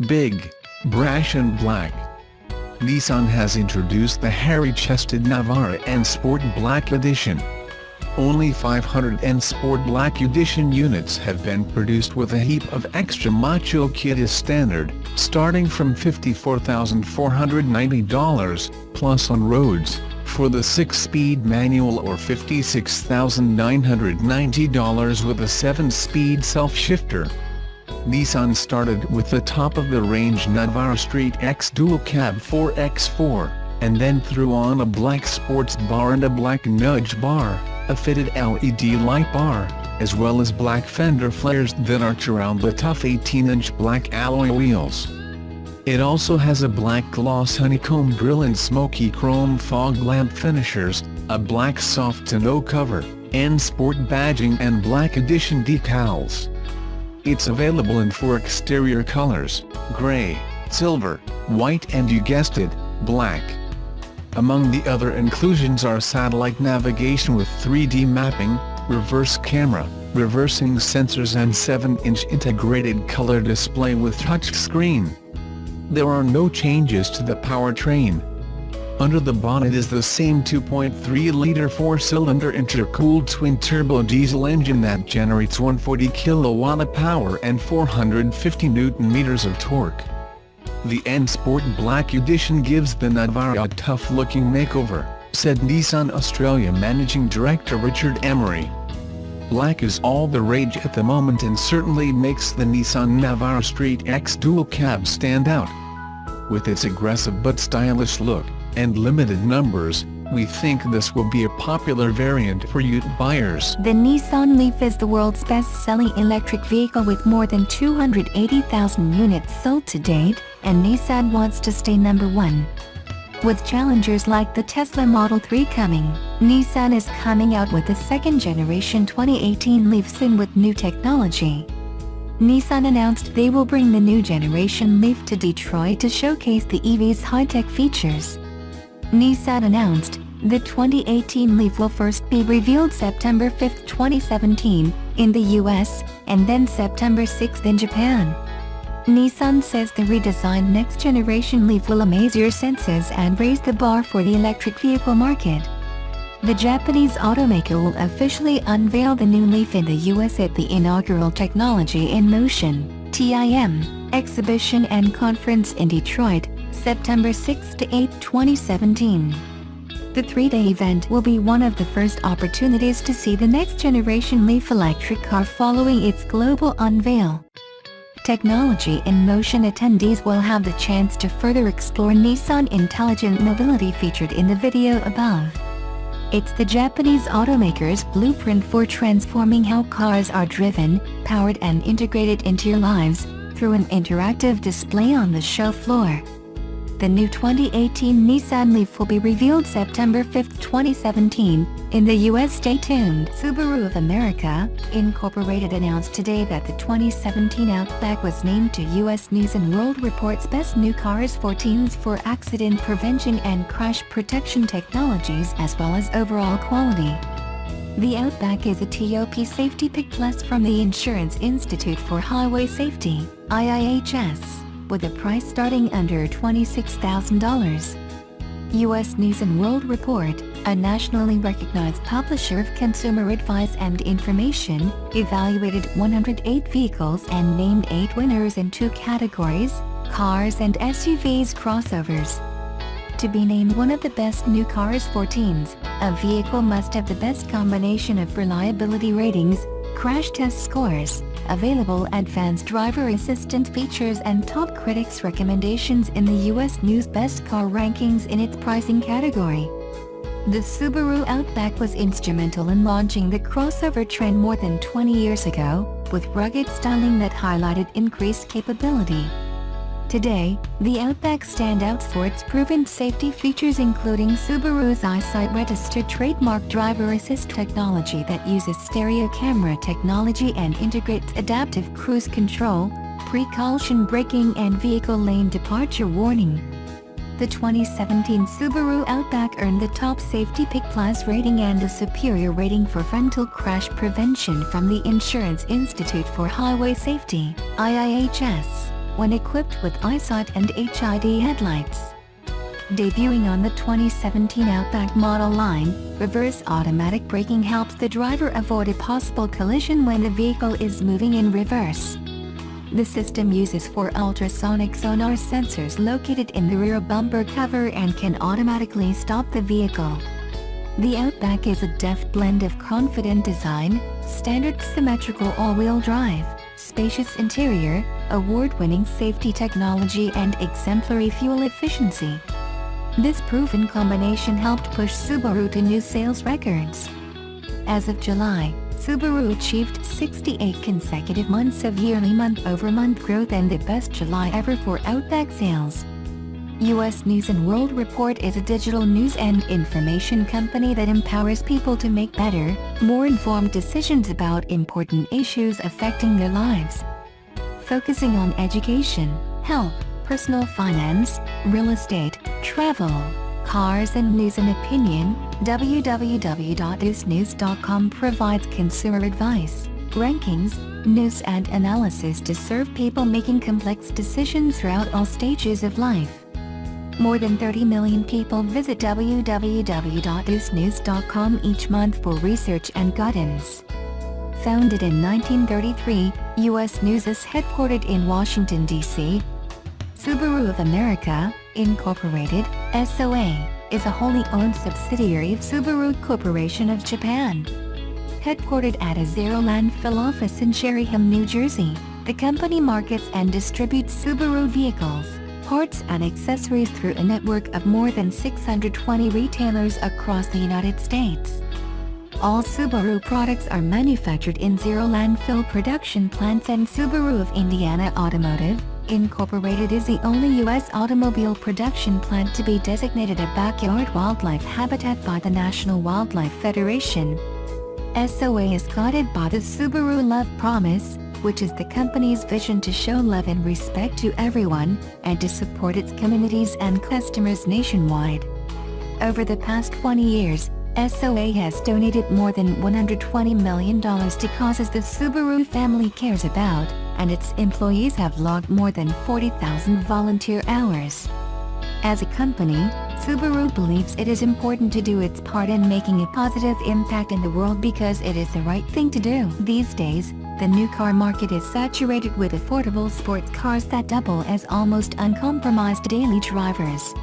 Big, brash and black. Nissan has introduced the hairy-chested Navara N-Sport Black Edition. Only 500 N-Sport Black Edition units have been produced, with a heap of extra macho kit as standard, starting from $54,490, plus on roads, for the 6-speed manual, or $56,990 with a 7-speed self-shifter. Nissan started with the top-of-the-range Navara Street X Dual Cab 4x4, and then threw on a black sports bar and a black nudge bar, a fitted LED light bar, as well as black fender flares that arch around the tough 18-inch black alloy wheels. It also has a black gloss honeycomb grille and smoky chrome fog lamp finishers, a black soft tonneau cover, N-Sport badging and Black Edition decals. It's available in 4 exterior colors: gray, silver, white and, you guessed it, black. Among the other inclusions are satellite navigation with 3D mapping, reverse camera, reversing sensors and 7-inch integrated color display with touchscreen. There are no changes to the powertrain. Under the bonnet is the same 2.3-liter 4-cylinder intercooled twin-turbo diesel engine that generates 140 kW of power and 450 Nm of torque. The N-Sport Black Edition gives the Navara a tough-looking makeover, said Nissan Australia Managing Director Richard Emery. Black is all the rage at the moment and certainly makes the Nissan Navara Street X Dual Cab stand out. With its aggressive but stylish look and limited numbers, we think this will be a popular variant for ute buyers. The Nissan Leaf is the world's best-selling electric vehicle with more than 280,000 units sold to date, and Nissan wants to stay number one. With challengers like the Tesla Model 3 coming, Nissan is coming out with the second-generation 2018 Leaf soon with new technology. Nissan announced they will bring the new generation Leaf to Detroit to showcase the EV's high-tech features. Nissan announced the 2018 Leaf will first be revealed September 5, 2017, in the US, and then September 6 in Japan. Nissan says the redesigned next-generation Leaf will amaze your senses and raise the bar for the electric vehicle market. The Japanese automaker will officially unveil the new Leaf in the US at the inaugural Technology in Motion (TIM) exhibition and conference in Detroit, September 6 to 8, 2017. The 3-day event will be one of the first opportunities to see the next-generation Leaf electric car following its global unveil. Technology in Motion attendees will have the chance to further explore Nissan intelligent mobility featured in the video above. It's the Japanese automaker's blueprint for transforming how cars are driven, powered and integrated into your lives, through an interactive display on the show floor. The new 2018 Nissan Leaf will be revealed September 5, 2017, in the US. Stay tuned. Subaru of America, Incorporated announced today that the 2017 Outback was named to US News & World Report's Best New Cars for Teens for accident prevention and crash protection technologies as well as overall quality. The Outback is a top safety pick plus from the Insurance Institute for Highway Safety, IIHS, with a price starting under $26,000. US News & World Report, a nationally recognized publisher of consumer advice and information, evaluated 108 vehicles and named 8 winners in 2 categories: cars and SUVs crossovers. To be named one of the best new cars for teens, a vehicle must have the best combination of reliability ratings, crash test scores, available advanced driver assistant features and top critics' recommendations in the US News Best Car Rankings in its pricing category. The Subaru Outback was instrumental in launching the crossover trend more than 20 years ago, with rugged styling that highlighted increased capability. Today, the Outback stands out for its proven safety features, including Subaru's EyeSight-registered trademark driver assist technology that uses stereo camera technology and integrates adaptive cruise control, pre-collision braking and vehicle lane departure warning. The 2017 Subaru Outback earned the top Safety Pick Plus rating and a superior rating for frontal crash prevention from the Insurance Institute for Highway Safety, IIHS. when equipped with EyeSight and HID headlights. Debuting on the 2017 Outback model line, reverse automatic braking helps the driver avoid a possible collision when the vehicle is moving in reverse. The system uses 4 ultrasonic sonar sensors located in the rear bumper cover and can automatically stop the vehicle. The Outback is a deft blend of confident design, standard symmetrical all-wheel drive, spacious interior, award-winning safety technology and exemplary fuel efficiency. This proven combination helped push Subaru to new sales records. As of July, Subaru achieved 68 consecutive months of yearly month-over-month growth and the best July ever for Outback sales. U.S. News & World Report is a digital news and information company that empowers people to make better, more informed decisions about important issues affecting their lives. Focusing on education, health, personal finance, real estate, travel, cars and news and opinion, www.usnews.com provides consumer advice, rankings, news and analysis to serve people making complex decisions throughout all stages of life. More than 30 million people visit www.usnews.com each month for research and guidance. Founded in 1933, U.S. News is headquartered in Washington, D.C. Subaru of America, Incorporated, SOA, is a wholly owned subsidiary of Subaru Corporation of Japan. Headquartered at a zero landfill office in Cherryham, New Jersey, the company markets and distributes Subaru vehicles, parts and accessories through a network of more than 620 retailers across the United States. All Subaru products are manufactured in zero landfill production plants, and Subaru of Indiana Automotive, Incorporated is the only U.S. automobile production plant to be designated a backyard wildlife habitat by the National Wildlife Federation. SOA is guided by the Subaru Love Promise, which is the company's vision to show love and respect to everyone, and to support its communities and customers nationwide. Over the past 20 years, SOA has donated more than $120 million to causes the Subaru family cares about, and its employees have logged more than 40,000 volunteer hours. As a company, Subaru believes it is important to do its part in making a positive impact in the world because it is the right thing to do. These days, the new car market is saturated with affordable sports cars that double as almost uncompromised daily drivers.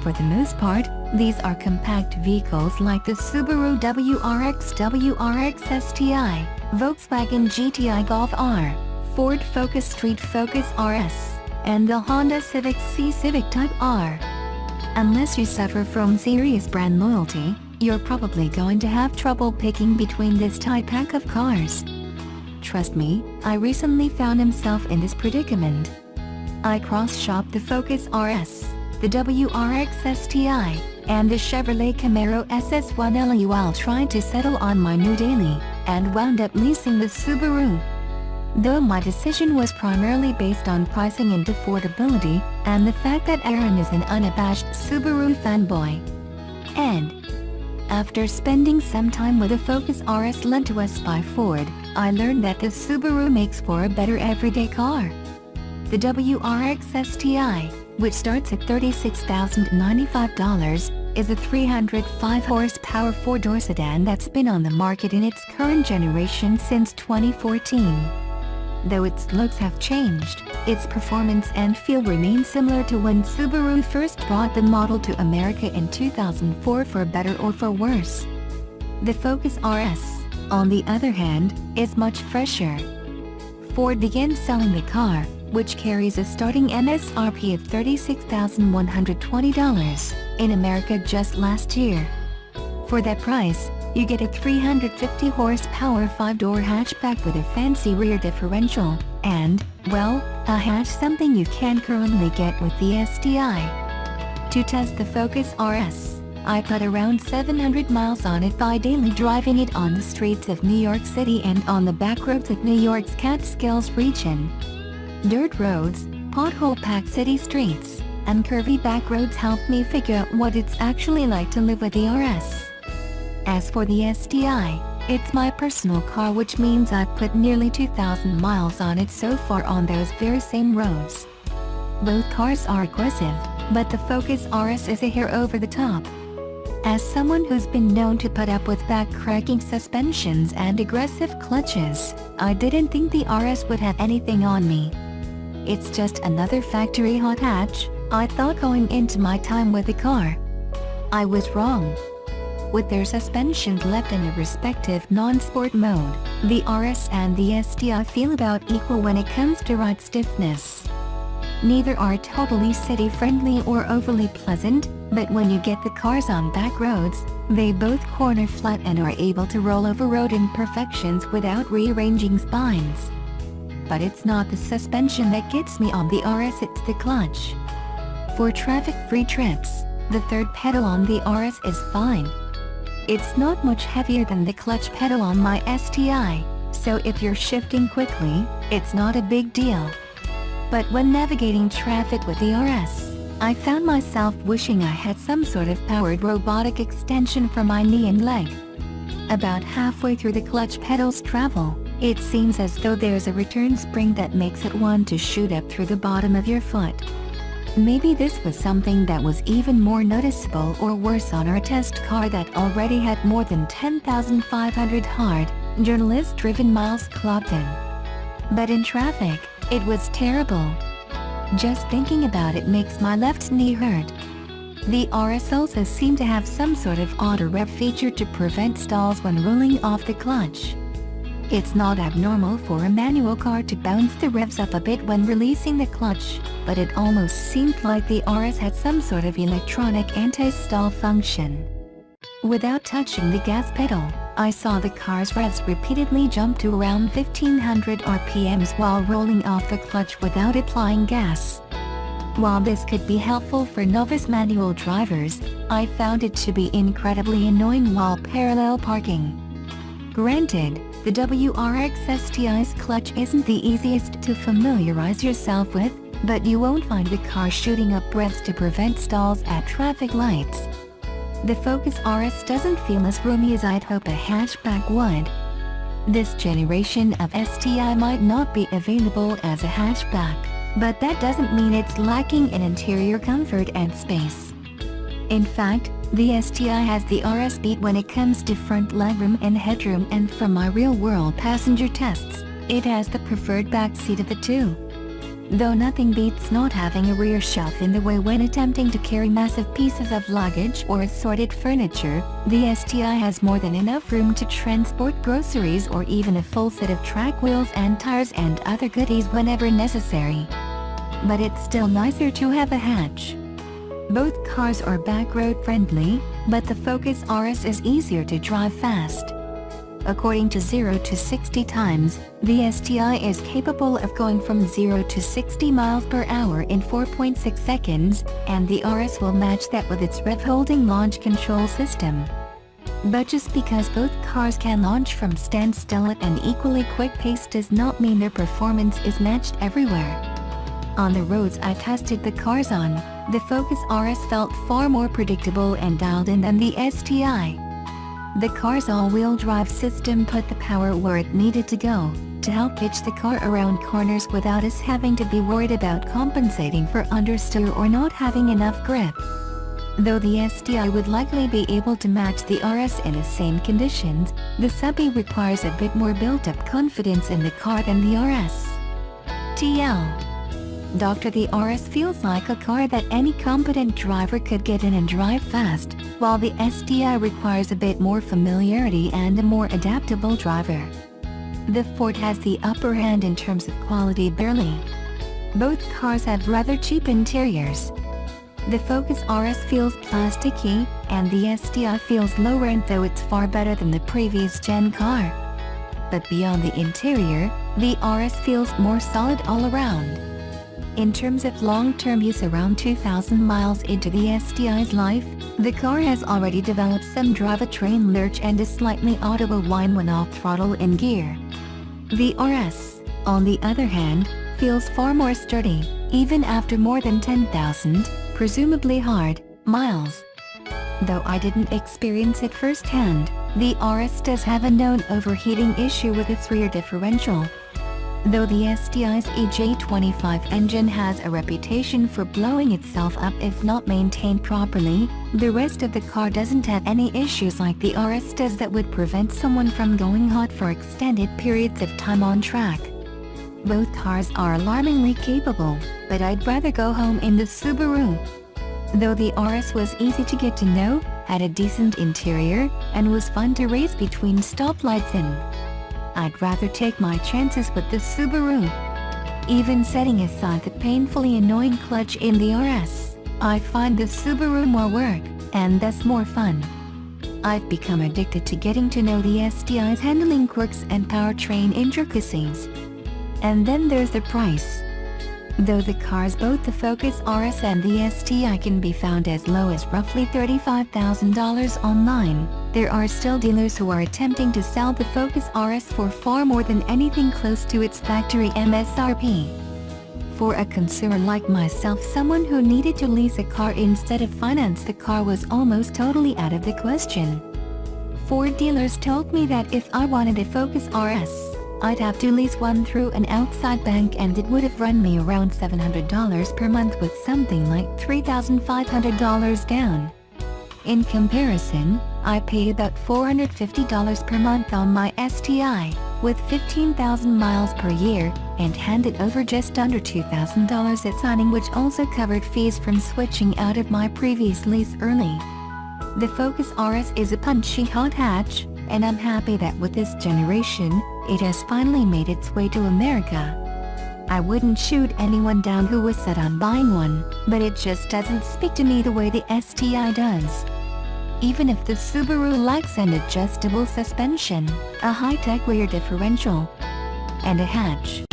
For the most part, these are compact vehicles like the Subaru WRX STI, Volkswagen GTI Golf R, Ford Focus Street Focus RS, and the Honda Civic C Civic Type R. Unless you suffer from serious brand loyalty, you're probably going to have trouble picking between this tight pack of cars. Trust me, I recently found myself in this predicament. I cross-shopped the Focus RS, the WRX STI, and the Chevrolet Camaro SS1LE while trying to settle on my new daily, and wound up leasing the Subaru. Though my decision was primarily based on pricing and affordability, and the fact that Aaron is an unabashed Subaru fanboy. And after spending some time with the Focus RS lent to us by Ford, I learned that the Subaru makes for a better everyday car. The WRX STI, which starts at $36,095, is a 305 horsepower four-door sedan that's been on the market in its current generation since 2014. Though its looks have changed, its performance and feel remain similar to when Subaru first brought the model to America in 2004, for better or for worse. The Focus RS, on the other hand, is much fresher. Ford began selling the car, which carries a starting MSRP of $36,120, in America just last year. For that price, you get a 350 horsepower 5-door hatchback with a fancy rear differential, and, well, a hatch, something you can't currently get with the STI. To test the Focus RS, I put around 700 miles on it by daily driving it on the streets of New York City and on the back roads of New York's Catskills region. Dirt roads, pothole-packed city streets, and curvy back roads helped me figure out what it's actually like to live with the RS. As for the STI, It's my personal car, which means I've put nearly 2,000 miles on it so far on those very same roads. Both cars are aggressive, but the Focus RS is a hair over the top. As someone who's been known to put up with back-cracking suspensions and aggressive clutches, I didn't think the RS would have anything on me. It's just another factory hot hatch, I thought going into my time with the car. I was wrong. With their suspensions left in a respective non-sport mode, the RS and the STI feel about equal when it comes to ride stiffness. Neither are totally city-friendly or overly pleasant, but when you get the cars on back roads, they both corner flat and are able to roll over road imperfections without rearranging spines. But it's not the suspension that gets me on the RS, it's the clutch. For traffic-free trips, the third pedal on the RS is fine. It's not much heavier than the clutch pedal on my STI, so if you're shifting quickly, it's not a big deal. But when navigating traffic with the RS, I found myself wishing I had some sort of powered robotic extension for my knee and leg. About halfway through the clutch pedal's travel, it seems as though there's a return spring that makes it want to shoot up through the bottom of your foot. Maybe this was something that was even more noticeable or worse on our test car that already had more than 10,500 hard, journalist-driven miles clocked in. But in traffic, it was terrible. Just thinking about it makes my left knee hurt. The RS also seemed to have some sort of auto-rev feature to prevent stalls when rolling off the clutch. It's not abnormal for a manual car to bounce the revs up a bit when releasing the clutch, but it almost seemed like the RS had some sort of electronic anti-stall function. Without touching the gas pedal, I saw the car's revs repeatedly jump to around 1500 RPMs while rolling off the clutch without applying gas. While this could be helpful for novice manual drivers, I found it to be incredibly annoying while parallel parking. Granted, the WRX STI's clutch isn't the easiest to familiarize yourself with, but you won't find the car shooting up revs to prevent stalls at traffic lights. The Focus RS doesn't feel as roomy as I'd hope a hatchback would. This generation of STI might not be available as a hatchback, but that doesn't mean it's lacking in interior comfort and space. In fact, the STI has the RS beat when it comes to front legroom and headroom, and from my real-world passenger tests, it has the preferred back seat of the two. Though nothing beats not having a rear shelf in the way when attempting to carry massive pieces of luggage or assorted furniture, the STI has more than enough room to transport groceries or even a full set of track wheels and tires and other goodies whenever necessary. But it's still nicer to have a hatch. Both cars are back road friendly, but the Focus RS is easier to drive fast. According to 0 to 60 times, the STI is capable of going from 0 to 60 miles per hour in 4.6 seconds, and the RS will match that with its rev-holding launch control system. But just because both cars can launch from standstill at an equally quick pace does not mean their performance is matched everywhere. On the roads I tested the cars on, the Focus RS felt far more predictable and dialed in than the STI. The car's all-wheel drive system put the power where it needed to go, to help pitch the car around corners without us having to be worried about compensating for understeer or not having enough grip. Though the STI would likely be able to match the RS in the same conditions, the Subby requires a bit more built-up confidence in the car than the RS. TL. The RS feels like a car that any competent driver could get in and drive fast, while the STI requires a bit more familiarity and a more adaptable driver. The Ford has the upper hand in terms of quality barely. Both cars have rather cheap interiors. The Focus RS feels plasticky, and the STI feels low-rent, though it's far better than the previous gen car. But beyond the interior, the RS feels more solid all around. In terms of long-term use, around 2,000 miles into the STI's life, the car has already developed some drivetrain lurch and a slightly audible whine when off-throttle in gear. The RS, on the other hand, feels far more sturdy, even after more than 10,000, presumably hard, miles. Though I didn't experience it firsthand, The RS does have a known overheating issue with its rear differential. Though the STI's EJ25 engine has a reputation for blowing itself up if not maintained properly, the rest of the car doesn't have any issues like the RS does that would prevent someone from going hot for extended periods of time on track. Both cars are alarmingly capable, but I'd rather go home in the Subaru. Though the RS was easy to get to know, had a decent interior, and was fun to race between stoplights in, I'd rather take my chances with the Subaru. Even setting aside the painfully annoying clutch in the RS, I find the Subaru more work, and thus more fun. I've become addicted to getting to know the STI's handling quirks and powertrain intricacies. And then there's the price. Though the cars, both the Focus RS and the STI, can be found as low as roughly $35,000 online, there are still dealers who are attempting to sell the Focus RS for far more than anything close to its factory MSRP. For a consumer like myself, someone who needed to lease a car instead of finance the car was almost totally out of the question. Ford dealers told me that if I wanted a Focus RS, I'd have to lease one through an outside bank, and it would have run me around $700 per month with something like $3,500 down. In comparison, I pay about $450 per month on my STI, with 15,000 miles per year, and handed over just under $2,000 at signing, which also covered fees from switching out of my previous lease early. The Focus RS is a punchy hot hatch, and I'm happy that with this generation, it has finally made its way to America. I wouldn't shoot anyone down who was set on buying one, but it just doesn't speak to me the way the STI does. Even if the Subaru lacks an adjustable suspension, a high-tech rear differential, and a hatch.